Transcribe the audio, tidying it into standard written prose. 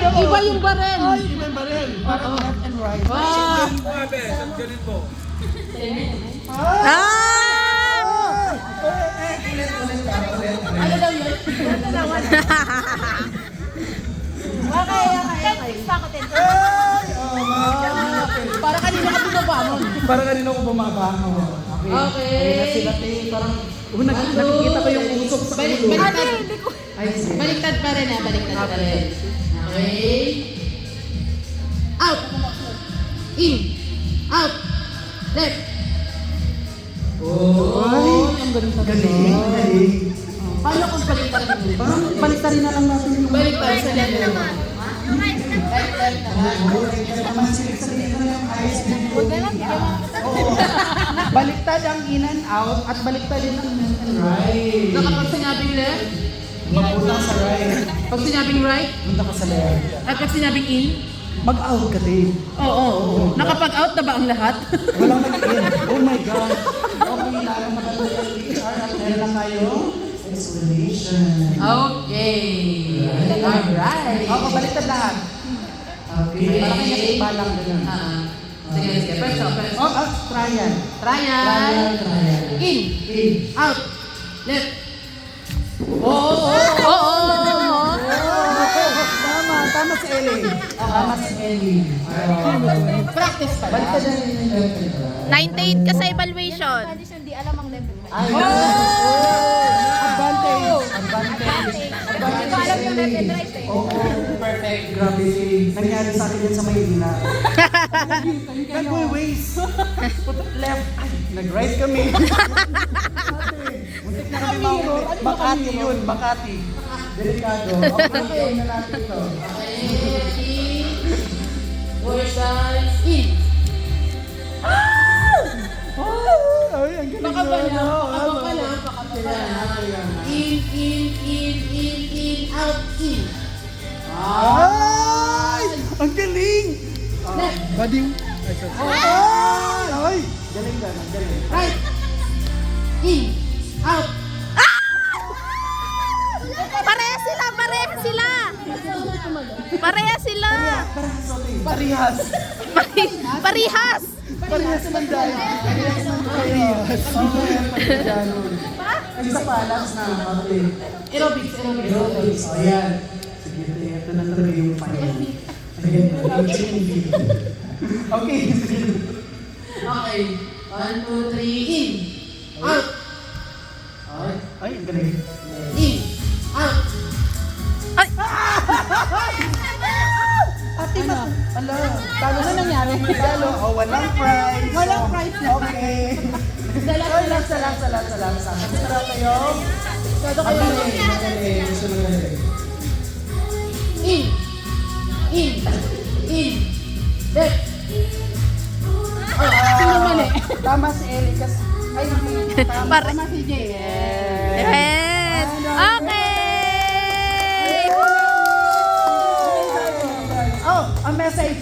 Iba yung barel. Ay, iba yung barel. Parang left and right. Ah! Ano daw yun? Okay. Para kanina ka bumabangon. Para kanina ko bumabango. Okay. Ayun na sila, te. Parang, nakikita ko yung usok sa ulo. Ay, sige. Baliktad pa rin ha, baliktad pa rin. Okay. Out. In. Out. Left. Oh, ang galing sa galing, galing. Paano kung baliktad rin? Parang baliktarin na lang natin yung Baliktad sa left. Left naman. Baliktad ang in and out at baliktad din ang left and right. So kapag sinabing left, Magpunta ka sa right. pag sinabing right, Punta ka sa left. at pag sinabing in, Mag-out ka din. oo. Nakapag-out na ba ang lahat? Walang nag-in. Oh my God. Okay, lalo na ba yung LDR at meron na tayo? Explanation. Okay. Alright. Oo, baliktad lahat. Okay. Parang kanya balang ganun. Sige, sige. First off, first Oh, off. trial. Trial. In. In. Out. Left. Oo. Tama si Ellie. Tama si Ellie. Practice pa Baliktad lang. na rin yung left and right. 98 ka sa evaluation. Hindi alam ang level. Ay, advantage. Advantage. Hindi ko alam yung left and right eh. Oo, perfect. Grabe. Nangyari sa akin yan sa Maynila. Nag-ways. Left. Ay, nag-right kami. Muntik na kami mauwi. Makati yun, Makati. Delikado. Okay, na natin ito. Okay. Four sides. In. Ay, ang galing Baka ba yun. lang? Oo, Baka pa lang? Baka pa lang? In. Out. In. Ay! Ang galing! Left. Bading. Ay! Galing ka, galing. Right. In. Out. Parehas sila, parehas sila. Parehas sila. Parehas. Parehas. Parehas man dahil. Parehas. Isa pa, last na. Okay. Aerobics. Aerobics. O yan. Sige, ito na talaga yung final. Ayan, yung training. Okay. Okay. 1, 2, 3. In. Out. Ay, ang galing. In. Out. Ate, ala, talo na nangyari. Talo, oh, walang prize. Walang prize na. Okay. Dalas. Salam. Masarap kayo? Todo Ang kayo. galing, magaling. Gusto mo galing. In. Left. Sino mali? Tama si Ellie kasi... Ay, Pare- Tama si Jay. Yes. Okay. Oh, a message.